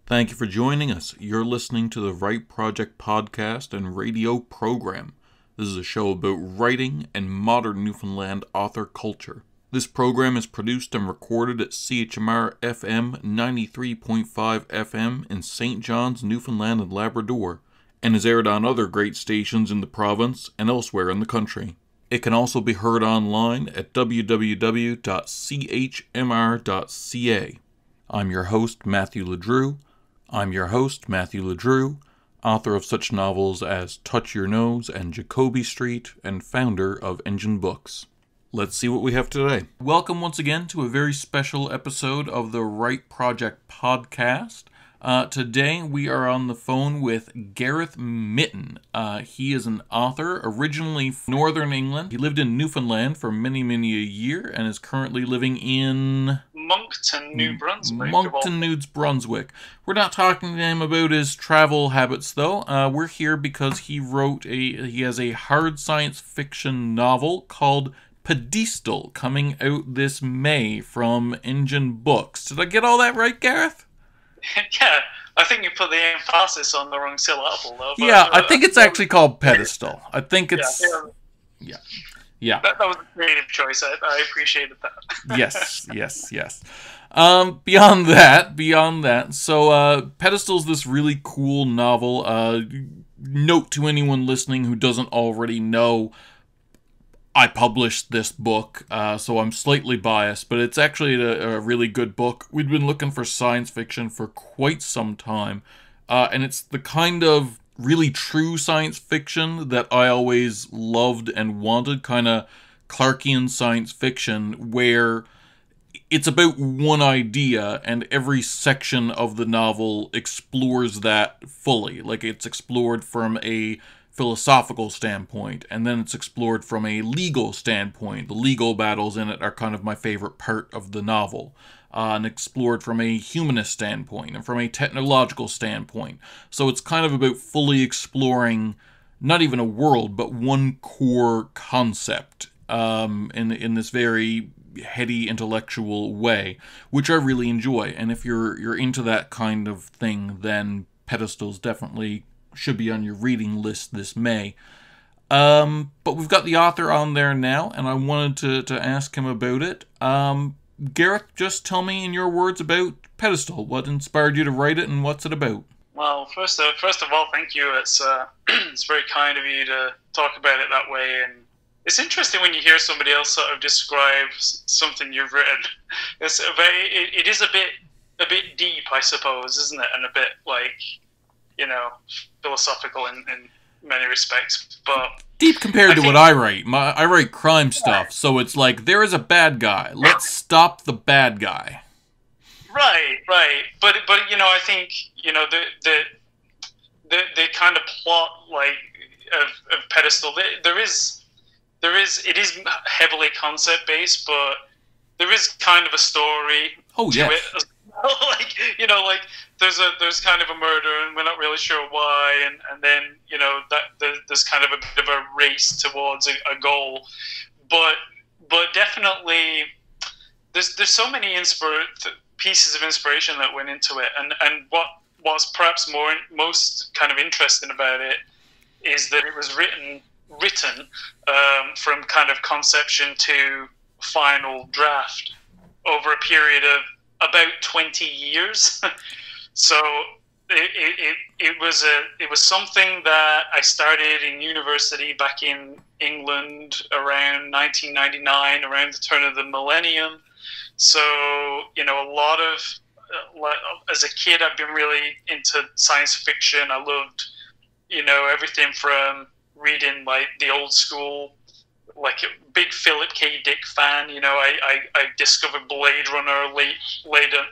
Thank you for joining us. You're listening to the Write Project podcast and radio program. This is a show about writing and modern Newfoundland author culture. This program is produced and recorded at CHMR FM 93.5 FM in St. John's, Newfoundland and Labrador, and is aired on other great stations in the province and elsewhere in the country. It can also be heard online at www.chmr.ca. I'm your host, Matthew Ledrew, author of such novels as Touch Your Nose and Jacoby Street, and founder of Engine Books. Let's see what we have today. Welcome once again to a very special episode of the Write Project podcast. Today we are on the phone with Gareth Mitton. He is an author originally from Northern England. He lived in Newfoundland for many a year and is currently living in Moncton, New Brunswick. New Brunswick. We're not talking to him about his travel habits, though. We're here because he has a hard science fiction novel called Pedestal coming out this May from Engine Books. Did I get all that right, Gareth? Yeah, I think you put the emphasis on the wrong syllable, though. But, yeah, I think it's actually called Pedestal. I think it's... Yeah. That was a creative choice. I appreciated that. Yes. Beyond that, so Pedestal's this really cool novel. Note to anyone listening who doesn't already know, I published this book, so I'm slightly biased, but it's actually a really good book. We'd been looking for science fiction for quite some time, and it's the kind of really true science fiction that I always loved and wanted, kind of Clarkian science fiction, where it's about one idea, and every section of the novel explores that fully. Like, it's explored from a philosophical standpoint, and then it's explored from a legal standpoint. The legal battles in it are kind of my favorite part of the novel, and explored from a humanist standpoint and from a technological standpoint. So it's kind of about fully exploring not even a world, but one core concept in this very heady intellectual way, which I really enjoy. And if you're into that kind of thing, then Pedestal's definitely should be on your reading list this May. But we've got the author on there now, and I wanted to ask him about it. Gareth, just tell me in your words about Pedestal. What inspired you to write it, and what's it about? Well, first of all, thank you. It's very kind of you to talk about it that way, and it's interesting when you hear somebody else sort of describe something you've written. It is a bit deep, I suppose, isn't it? And a bit philosophical in many respects, but deep compared to what I write. I write crime stuff, so it's like, there is a bad guy. Let's stop the bad guy. Right. But I think the kind of plot of Pedestal. It is heavily concept based, but there is kind of a story to it as well. There's kind of a murder, and we're not really sure why, and then there's kind of a bit of a race towards a goal, but definitely there's so many pieces of inspiration that went into it, and what's perhaps most kind of interesting about it is that it was written from kind of conception to final draft over a period of about 20 years. So it was something that I started in university back in England around 1999, around the turn of the millennium. So a lot of as a kid, I've been really into science fiction. I loved everything from reading the old school, a big Philip K. Dick fan. I discovered Blade Runner late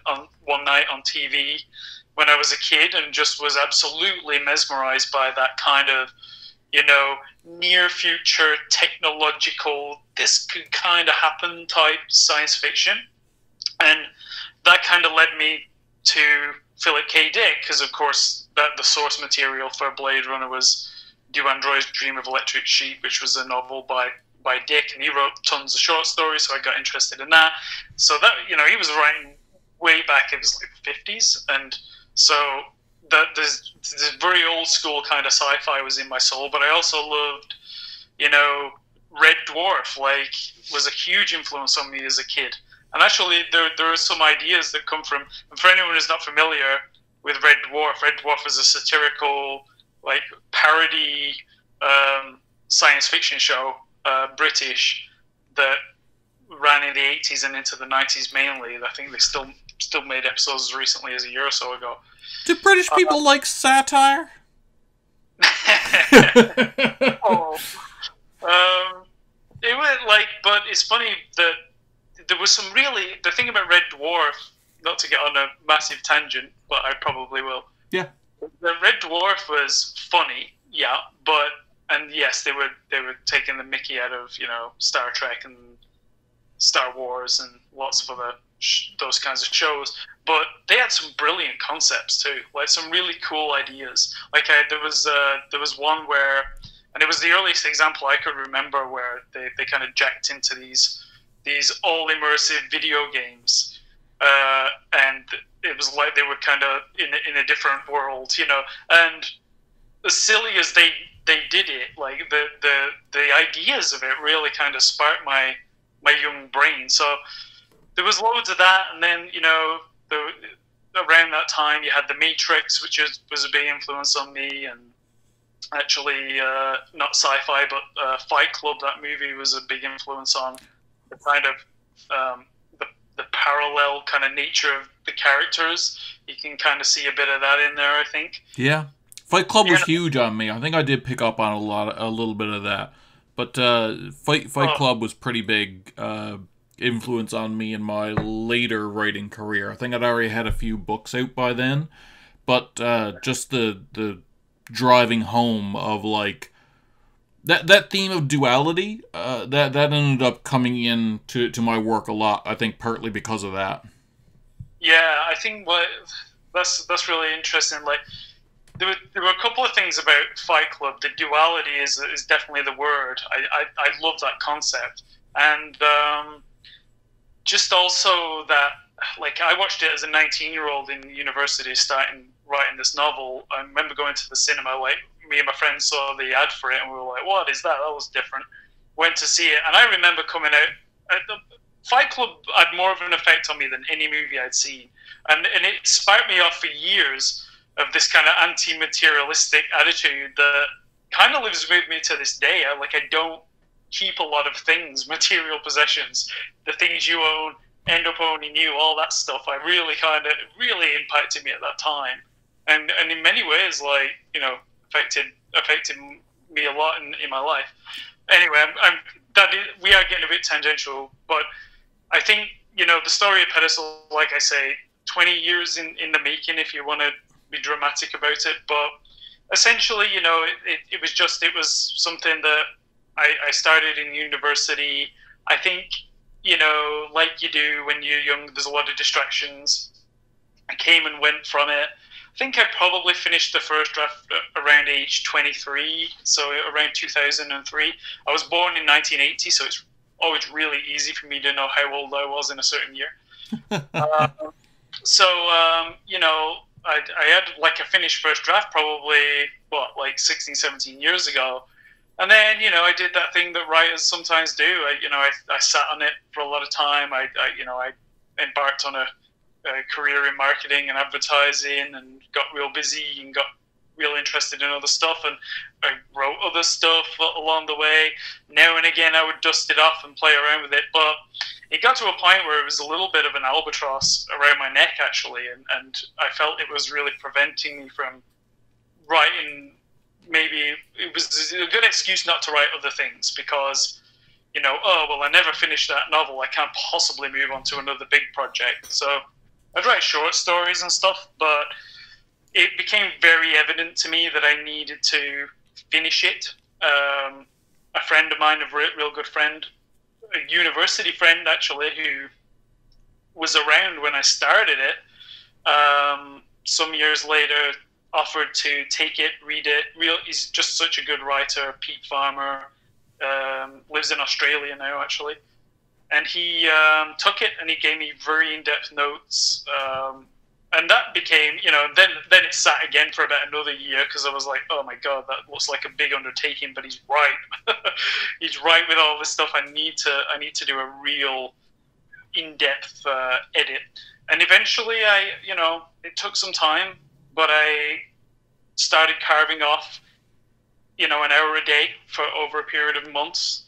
on one night on TV when I was a kid, and just was absolutely mesmerized by that kind of near future technological, this could kind of happen type science fiction. And that kind of led me to Philip K. Dick, because of course the source material for Blade Runner was Do Androids Dream of Electric Sheep, which was a novel by Dick, and he wrote tons of short stories, so I got interested in that. So that, he was writing way back, it was 50s, and So that there's this very old school kind of sci-fi was in my soul, but I also loved, you know, Red Dwarf. Like, was a huge influence on me as a kid. And actually, there are some ideas that come from. And for anyone who's not familiar with Red Dwarf is a satirical, like, parody science fiction show, British, that ran in the 80s and into the 90s mainly. I think they still made episodes as recently as a year or so ago. Do British people like satire? Oh. It went like, but it's funny that there was some really, the thing about Red Dwarf, not to get on a massive tangent, but I probably will. Yeah. The Red Dwarf was funny, yeah, but, and yes, they were taking the mickey out of, you know, Star Trek and Star Wars and lots of other those kinds of shows, but they had some brilliant concepts too, like some really cool ideas. Like there was one where, and it was the earliest example I could remember, where they kind of jacked into these all immersive video games, and it was like they were kind of in a different world, you know. And as silly as they did it, like the ideas of it really kind of sparked my young brain. So there was loads of that, and then, you know, around that time you had The Matrix, which was a big influence on me, and actually not sci-fi, but Fight Club, that movie, was a big influence on the kind of the parallel kind of nature of the characters. You can kind of see a bit of that in there, I think. Yeah, Fight Club was huge on me. I think I did pick up on a little bit of that, but Fight Club was pretty big influence on me in my later writing career. I think I'd already had a few books out by then, but just the driving home of, like, that theme of duality, that ended up coming in to my work a lot, I think partly because of that. Yeah, I think that's really interesting. Like, there were a couple of things about Fight Club. The duality is definitely the word. I love that concept. And just also that, like, I watched it as a 19-year-old in university starting writing this novel. I remember going to the cinema, like, me and my friends saw the ad for it, and we were like, what is that? That was different. Went to see it, and I remember coming out, Fight Club had more of an effect on me than any movie I'd seen. And it sparked me off for years of this kind of anti-materialistic attitude that kind of lives with me to this day. I don't keep a lot of things, material possessions. The things you own end up owning you, all that stuff. Really impacted me at that time. And in many ways, like, you know, affected me a lot in my life. Anyway, we are getting a bit tangential, but I think, you know, the story of Pedestal, like I say, 20 years in the making, if you want to be dramatic about it. But essentially, you know, it was something that I started in university. I think, you know, like you do when you're young, there's a lot of distractions. I came and went from it. I think I probably finished the first draft around age 23, so around 2003. I was born in 1980, so it's always really easy for me to know how old I was in a certain year. You know, I had, like, a finished first draft probably, like 16, 17 years ago. And then, you know, I did that thing that writers sometimes do. I sat on it for a lot of time. I embarked on a career in marketing and advertising, and got real busy and got real interested in other stuff, and I wrote other stuff along the way. Now and again I would dust it off and play around with it, but it got to a point where it was a little bit of an albatross around my neck, actually, and I felt it was really preventing me from writing. Maybe it was a good excuse not to write other things, because, you know, oh, well, I never finished that novel, I can't possibly move on to another big project. So I'd write short stories and stuff, but it became very evident to me that I needed to finish it. A friend of mine, a real good friend, a university friend actually, who was around when I started it, some years later offered to take it, read it. He's just such a good writer, Pete Farmer, lives in Australia now actually. And he took it and he gave me very in-depth notes. and that became, then it sat again for about another year because I was like, oh my god, that looks like a big undertaking, but he's right. He's right with all this stuff. I need to do a real in-depth edit, and eventually it took some time, but I started carving off, an hour a day for over a period of months,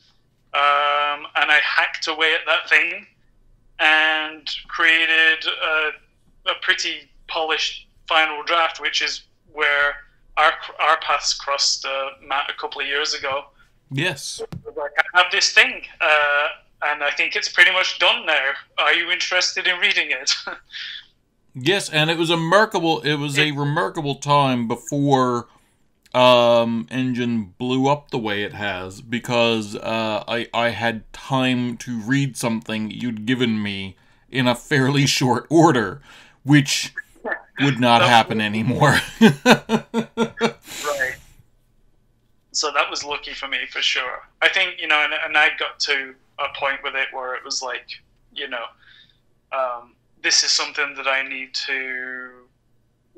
and I hacked away at that thing and created a pretty polished final draft, which is where our paths crossed, Matt, a couple of years ago. Yes. Like, I have this thing, and I think it's pretty much done now. Are you interested in reading it? Yes, and it was a remarkable time before Engine blew up the way it has, because I had time to read something you'd given me in a fairly short order, which would not happen anymore. Right. So that was lucky for me, for sure. I think, and I got to a point with it where it was like, this is something that I need to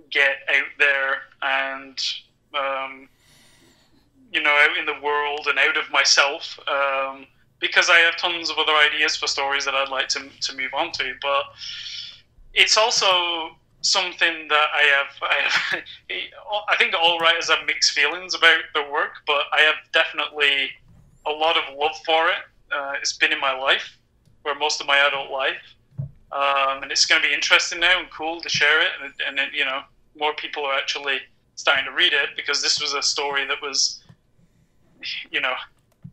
get out there and, out in the world and out of myself, because I have tons of other ideas for stories that I'd like to move on to. But it's also something that I think all writers have mixed feelings about the work, but I have definitely a lot of love for it. It's been in my life for most of my adult life, and it's going to be interesting now and cool to share it, and more people are actually starting to read it, because this was a story that was,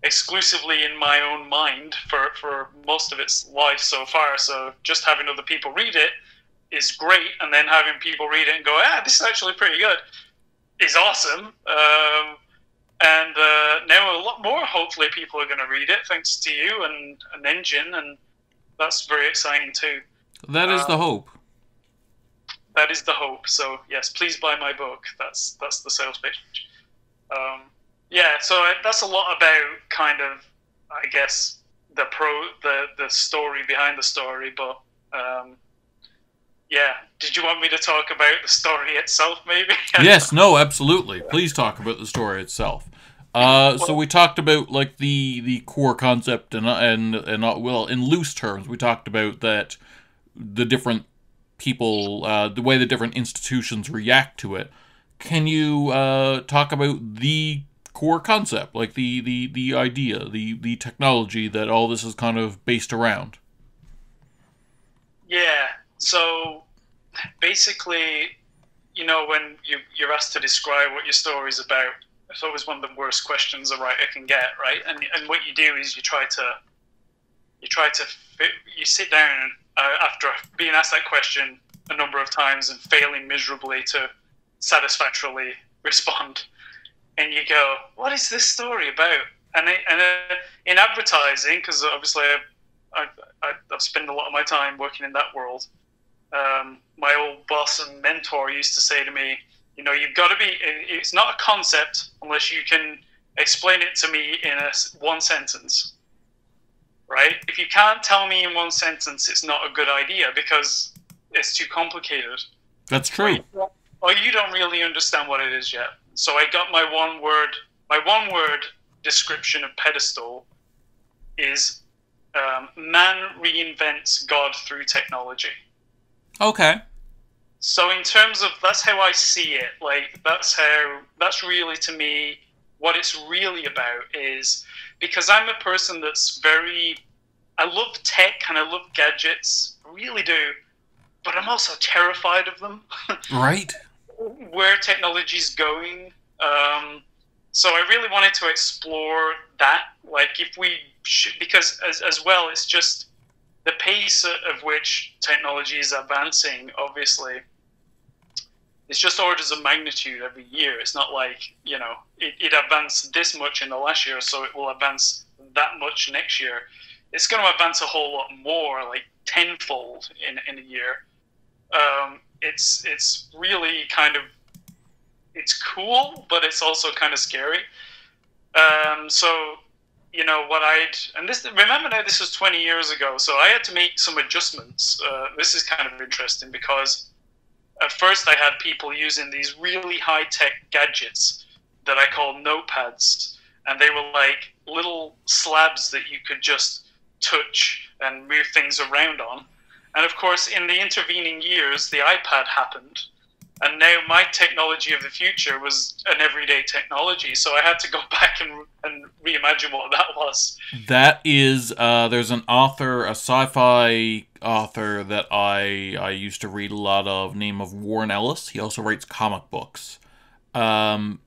exclusively in my own mind for most of its life so far. So just having other people read it is great, and then having people read it and go, this is actually pretty good, is awesome. And now a lot more, hopefully, people are going to read it, thanks to you and an Engine, and that's very exciting too. That is the hope. That is the hope. So yes, please buy my book. That's the sales pitch. So that's a lot about kind of, I guess, the story behind the story. But did you want me to talk about the story itself, maybe? Yes. No. Absolutely. Please talk about the story itself. So we talked about like the core concept and well, in loose terms, we talked about that the different people, the way the different institutions react to it. Can you talk about the core concept, like the idea, the technology that all this is kind of based around? Yeah. So basically, when you're asked to describe what your story's about, it's always one of the worst questions a writer can get, right? And what you do is you sit down after being asked that question a number of times and failing miserably to satisfactorily respond, and you go, what is this story about? And in advertising, because obviously I've spent a lot of my time working in that world, my old boss and mentor used to say to me, you've got to be, it's not a concept unless you can explain it to me in one sentence, right? If you can't tell me in one sentence, it's not a good idea because it's too complicated. That's true. Or you don't really understand what it is yet. So I got my one word description of Pedestal is man reinvents God through technology. Okay. So in terms of, that's how I see it. Like, that's really, to me, what it's really about is, because I'm a person that's I love tech and I love gadgets, I really do, but I'm also terrified of them. Right. Where technology's going. So I really wanted to explore that. Like, if we should, because as well, it's just the pace of which technology is advancing, obviously. It's just orders of magnitude every year. It's not like, it advanced this much in the last year, so it will advance that much next year. It's going to advance a whole lot more, like tenfold in a year. It's really kind of, it's cool, but it's also kind of scary. Remember now, this was 20 years ago, so I had to make some adjustments. This is kind of interesting because at first I had people using these really high-tech gadgets that I call notepads, and they were like little slabs that you could just touch and move things around on. And of course, in the intervening years, the iPad happened, and now my technology of the future was an everyday technology. So I had to go back and reimagine what that was. That is, there's an author, a sci-fi author that I used to read a lot of, name of Warren Ellis. He also writes comic books. And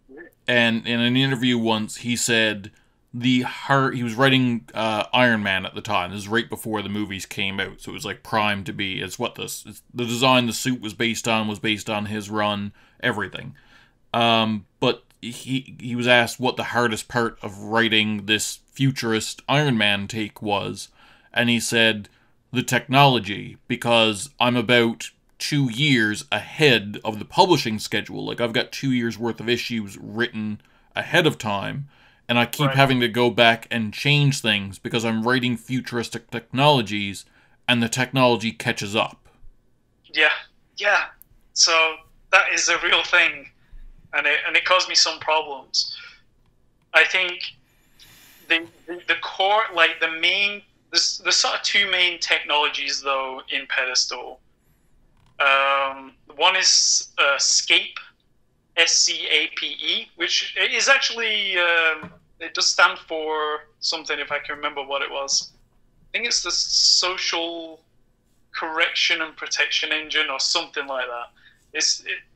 in an interview once, he said he was writing Iron Man at the time. This is right before the movies came out, so it was like primed to be. The design the suit was based on his run, everything. But he was asked what the hardest part of writing this futurist Iron Man take was, and he said the technology, because I'm about 2 years ahead of the publishing schedule. Like, I've got 2 years worth of issues written ahead of time, and I keep having to go back and change things because I'm writing futuristic technologies, and the technology catches up. Yeah. So that is a real thing, and it caused me some problems. I think the core, like there's sort of two main technologies though in Pedestal. One is Scape, SCAPE, which is actually it does stand for something, if I can remember what it was. I think it's the Social Correction and Protection Engine or something like that.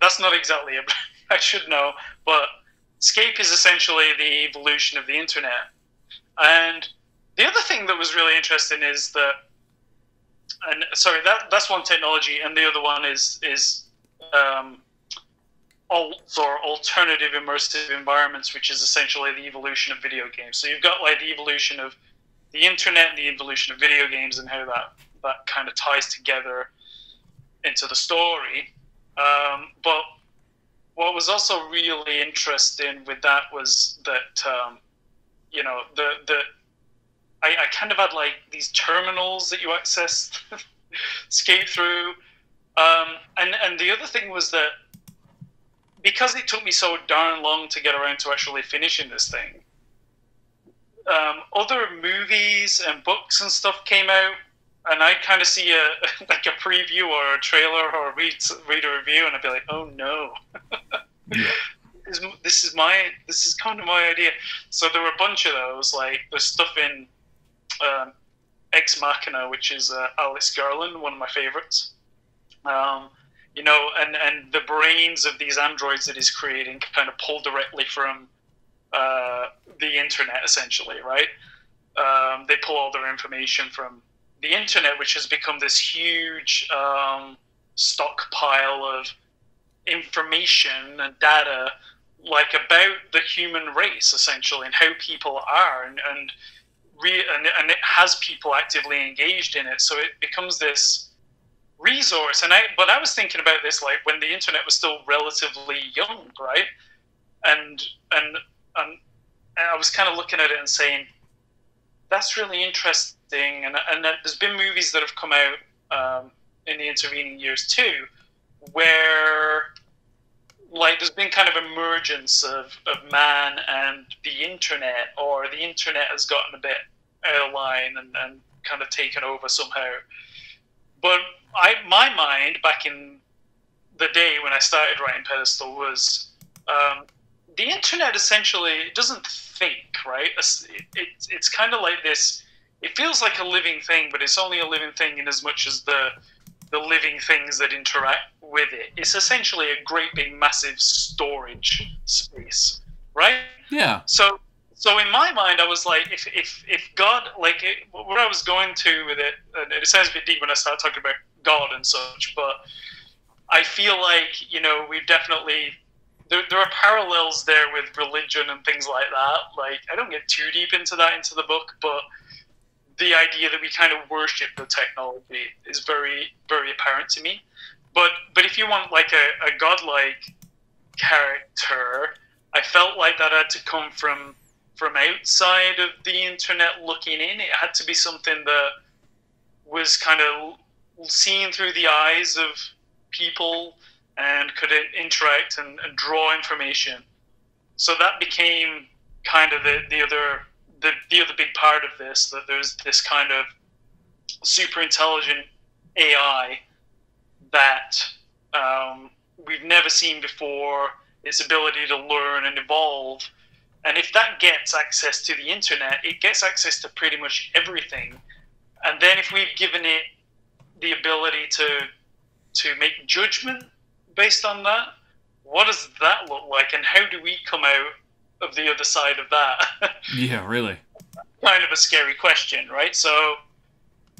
That's not exactly it. I should know, but Scape is essentially the evolution of the internet. And the other thing that was really interesting is that, and sorry, that's one technology, and the other one is alts, or alternative immersive environments, which is essentially the evolution of video games. So you've got like the evolution of the internet and the evolution of video games, and how that kind of ties together into the story. But what was also really interesting with that was that I kind of had like these terminals that you access Scape through, and the other thing was that because it took me so darn long to get around to actually finishing this thing, other movies and books and stuff came out, and I'd kind of see a preview or a trailer or read a review, and I'd be like, oh no. Yeah. This is kind of my idea. So there were a bunch of those. Like, there's stuff in Ex Machina, which is Alice Garland, one of my favorites. And the brains of these androids that he's creating kind of pull directly from the internet, essentially, right? They pull all their information from the internet, which has become this huge stockpile of information and data, like, about the human race, essentially, and how people are, and it has people actively engaged in it. So it becomes this resource. But I was thinking about this like when the internet was still relatively young, right? And I was kind of looking at it and saying, that's really interesting. And there's been movies that have come out in the intervening years too, where like there's been kind of emergence of man and the internet, or the internet has gotten a bit out of line and kind of taken over somehow. But my mind back in the day when I started writing Pedestal was the internet essentially doesn't think, right? It's kind of like this. It feels like a living thing, but it's only a living thing in as much as the living things that interact with it. It's essentially a great big massive storage space, right? Yeah. So in my mind, I was like, if God, like, what I was going to with it, and it sounds a bit deep when I start talking about God and such, but I feel like, we've definitely, there are parallels there with religion and things like that. Like, I don't get too deep into the book, but the idea that we kind of worship the technology is very, very apparent to me. But if you want like a godlike character, I felt like that had to come from outside of the internet looking in. It had to be something that was kind of seen through the eyes of people and could interact and draw information. So that became kind of the other big part of this, that there's this kind of super intelligent AI that we've never seen before, its ability to learn and evolve. And if that gets access to the internet, it gets access to pretty much everything. And then if we've given it the ability to make judgment based on that, what does that look like? And how do we come out of the other side of that? Yeah, really. Kind of a scary question, right? So,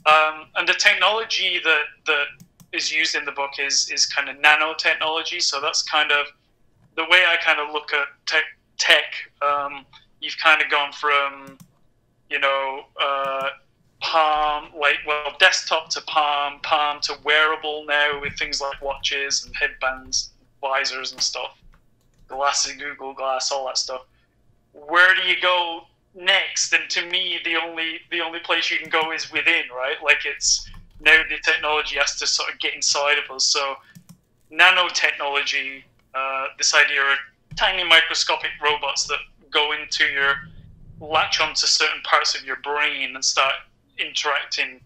and the technology that is used in the book is kind of nanotechnology. So that's kind of the way I kind of look at tech. You've kind of gone from, palm, desktop to palm to wearable now with things like watches and headbands, visors and stuff, glasses, Google Glass, all that stuff. Where do you go next? And to me, the only place you can go is within, right? Like, it's now the technology has to sort of get inside of us. So nanotechnology, this idea of tiny microscopic robots that go into latch onto certain parts of your brain and start interacting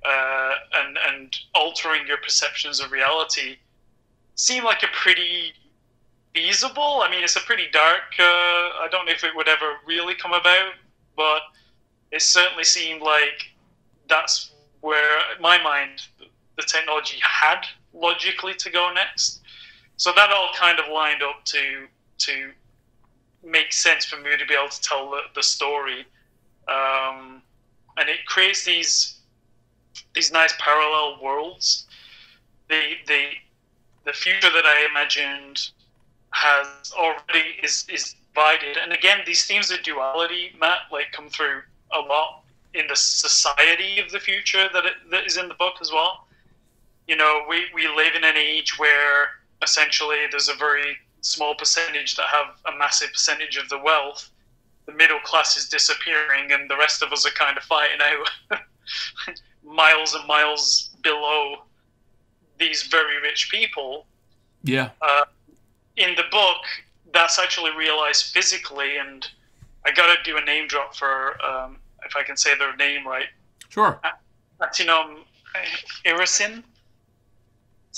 and altering your perceptions of reality, seem like a pretty feasible. I mean, it's a pretty dark, I don't know if it would ever really come about, but it certainly seemed like that's where, in my mind, the technology had logically to go next. So that all kind of lined up to make sense for me to be able to tell the story. And it creates these nice parallel worlds. The future that I imagined is divided. And again, these themes of duality, Matt, come through a lot in the society of the future that is in the book as well. We live in an age where essentially there's a very small percentage that have a massive percentage of the wealth. The middle class is disappearing, and the rest of us are kind of fighting out miles and miles below these very rich people. Yeah. In the book, that's actually realized physically, and I got to do a name drop for, if I can say their name right. Sure. Atinom Irisin.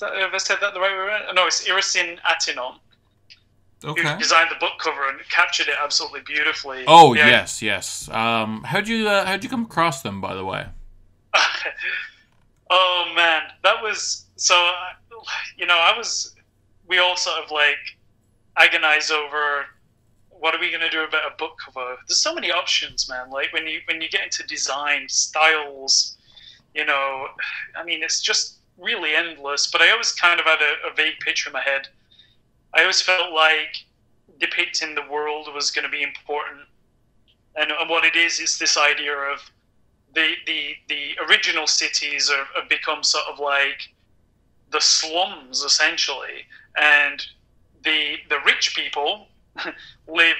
Have I said that the right way? No, it's Irisin Atinom. Okay. Who designed the book cover and captured it absolutely beautifully. Oh, yeah. Yes. How'd you come across them, by the way? Oh man, that was so. We all sort of agonize over what are we going to do about a book cover. There's so many options, man. Like when you get into design styles, I mean, it's just really endless. But I always kind of had a vague picture in my head. I always felt like depicting the world was going to be important, and what it is this idea of the original cities have become sort of like the slums essentially, and the rich people live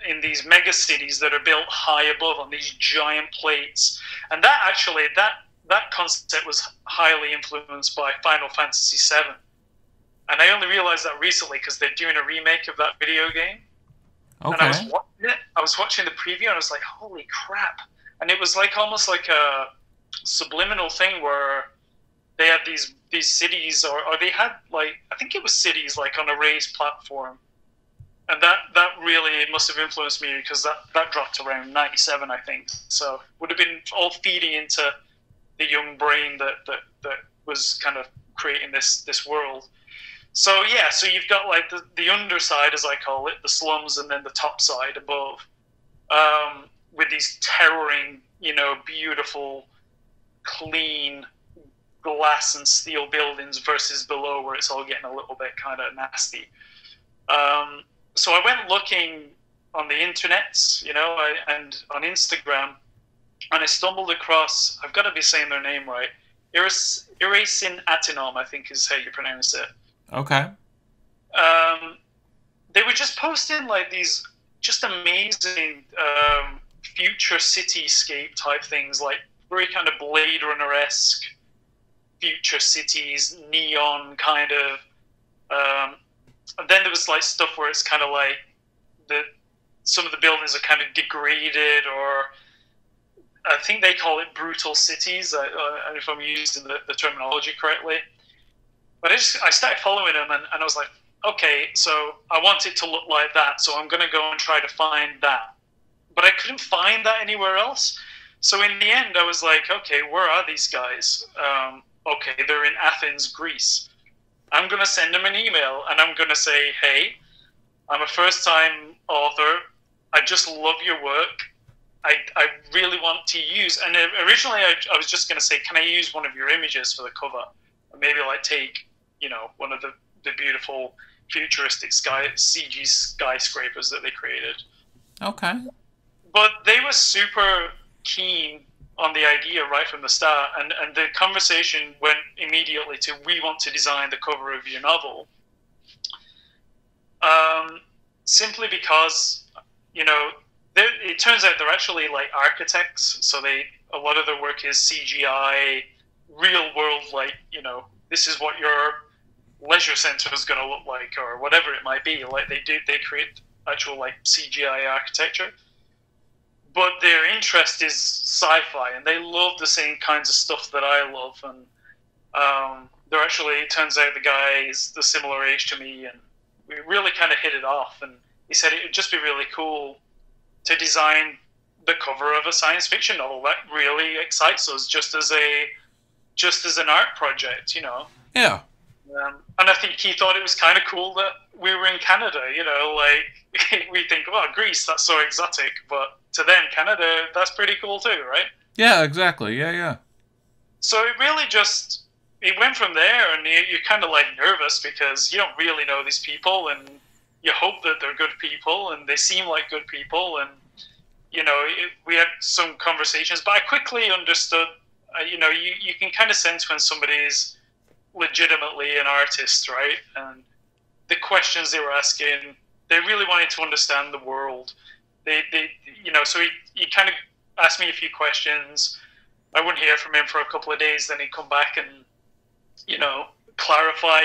in these mega cities that are built high above on these giant plates, and that concept was highly influenced by Final Fantasy VII. And I only realized that recently because they're doing a remake of that video game. Okay. And I was watching the preview and I was like, holy crap. And it was almost like a subliminal thing where they had these cities, or they had I think it was cities on a raised platform. And that really must have influenced me because that dropped around 97, I think. So would have been all feeding into the young brain that was kind of creating this world. So yeah, so you've got the underside, as I call it, the slums, and then the top side above, with these towering, beautiful, clean glass and steel buildings versus below where it's all getting a little bit kind of nasty. So I went looking on the internets, and on Instagram, and I stumbled across, I've got to be saying their name right, Irisin Atinom, I think is how you pronounce it. Okay. They were just posting these just amazing future cityscape type things, very kind of Blade Runner-esque future cities, neon kind of And then there was like stuff where it's kind of like some of the buildings are kind of degraded, or I think they call it brutal cities, if I'm using the terminology correctly. But I started following them, and I was like, okay, so I want it to look like that, so I'm going to go and try to find that. But I couldn't find that anywhere else. So in the end, I was like, okay, where are these guys? Okay, they're in Athens, Greece. I'm going to send them an email, and I'm going to say, hey, I'm a first-time author. I just love your work. I really want to use, and originally I was just going to say, can I use one of your images for the cover? Or maybe like take, one of the beautiful futuristic CG skyscrapers that they created. Okay. But they were super keen on the idea right from the start, and the conversation went immediately to, we want to design the cover of your novel. Simply because, it turns out they're actually like architects, so a lot of their work is CGI, real world, like, this is what your leisure center is going to look like, or whatever it might be. Like they create actual like CGI architecture. But their interest is sci-fi, and they love the same kinds of stuff that I love. And they're actually, it turns out the guy is the similar age to me, and we really kind of hit it off. And he said it would just be really cool to design the cover of a science fiction novel. That really excites us, just as an art project, Yeah. And I think he thought it was kind of cool that we were in Canada, like we think, well, Greece, that's so exotic, but to them, Canada, that's pretty cool too, right? Yeah, exactly. Yeah. So it really it went from there, and you're kind of like nervous because you don't really know these people, and you hope that they're good people, and they seem like good people, and we had some conversations, but I quickly understood, you can kind of sense when somebody's legitimately an artist, right? And the questions they were asking, they really wanted to understand the world. So he kind of asked me a few questions. I wouldn't hear from him for a couple of days, then he'd come back and, clarify,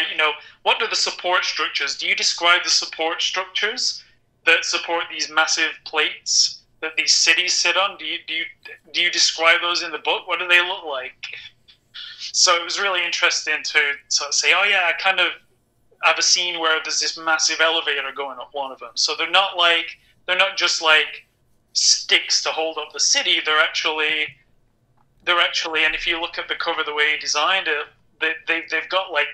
what are the support structures? Do you describe the support structures that support these massive plates that these cities sit on? Do you describe those in the book? What do they look like? So it was really interesting to sort of say, oh yeah, I kind of have a scene where there's this massive elevator going up one of them. So they're not just like sticks to hold up the city. They're actually, and if you look at the cover, the way he designed it, they've got like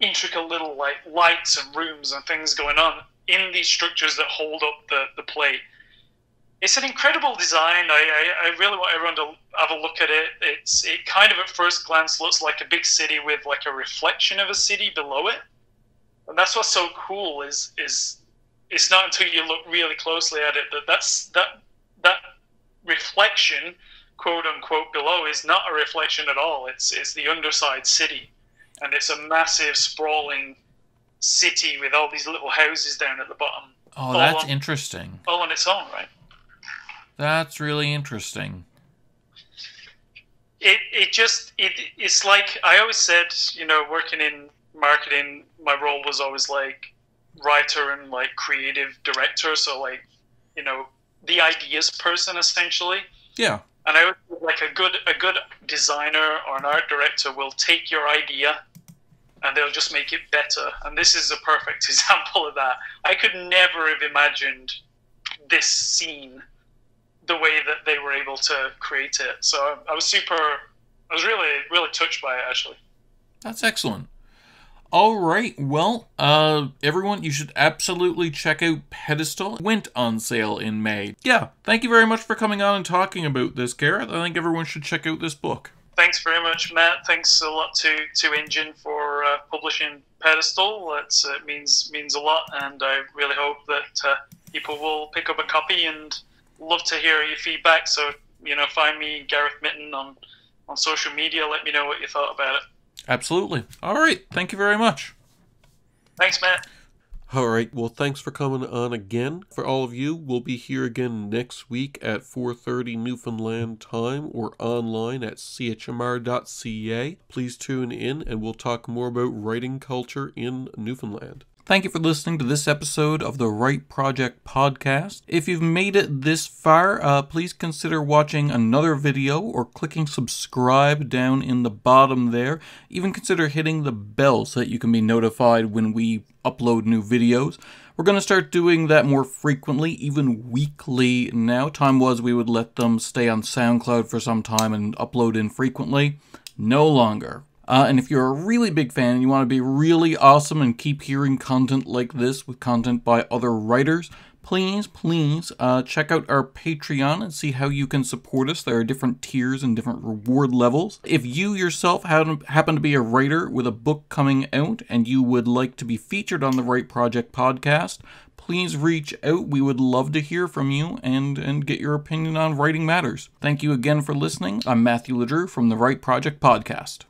intricate little like lights and rooms and things going on in these structures that hold up the plate. It's an incredible design. I really want everyone to have a look at it. It kind of at first glance looks like a big city with like a reflection of a city below it. And that's what's so cool is it's not until you look really closely at it that reflection, quote unquote, below is not a reflection at all. It's the underside city. And it's a massive sprawling city with all these little houses down at the bottom. Oh, that's interesting. All on its own, right? That's really interesting. It's like I always said, working in marketing, my role was always like writer and like creative director. So like, the ideas person essentially. Yeah. And I would like a good designer or an art director will take your idea and they'll just make it better. And this is a perfect example of that. I could never have imagined this scene the way that they were able to create it. So I was really, really touched by it, actually. That's excellent. All right, well, everyone, you should absolutely check out Pedestal. It went on sale in May. Yeah, thank you very much for coming on and talking about this, Gareth. I think everyone should check out this book. Thanks very much, Matt. Thanks a lot to Engine for publishing Pedestal. It means a lot, and I really hope that people will pick up a copy, and love to hear your feedback. So, find me, Gareth Mitton, on social media. Let me know what you thought about it. Absolutely. All right. Thank you very much. Thanks, Matt. Alright, well thanks for coming on again. For all of you, we'll be here again next week at 4:30 Newfoundland time or online at chmr.ca. Please tune in and we'll talk more about writing culture in Newfoundland. Thank you for listening to this episode of the Write Project podcast. If you've made it this far, please consider watching another video or clicking subscribe down in the bottom there. Even consider hitting the bell so that you can be notified when we upload new videos. We're going to start doing that more frequently, even weekly now. Time was we would let them stay on SoundCloud for some time and upload infrequently. No longer. And if you're a really big fan and you want to be really awesome and keep hearing content like this with content by other writers, please check out our Patreon and see how you can support us. There are different tiers and different reward levels. If you yourself happen to be a writer with a book coming out and you would like to be featured on the Write Project podcast, please reach out. We would love to hear from you and get your opinion on writing matters. Thank you again for listening. I'm Matthew LeDrew from the Write Project podcast.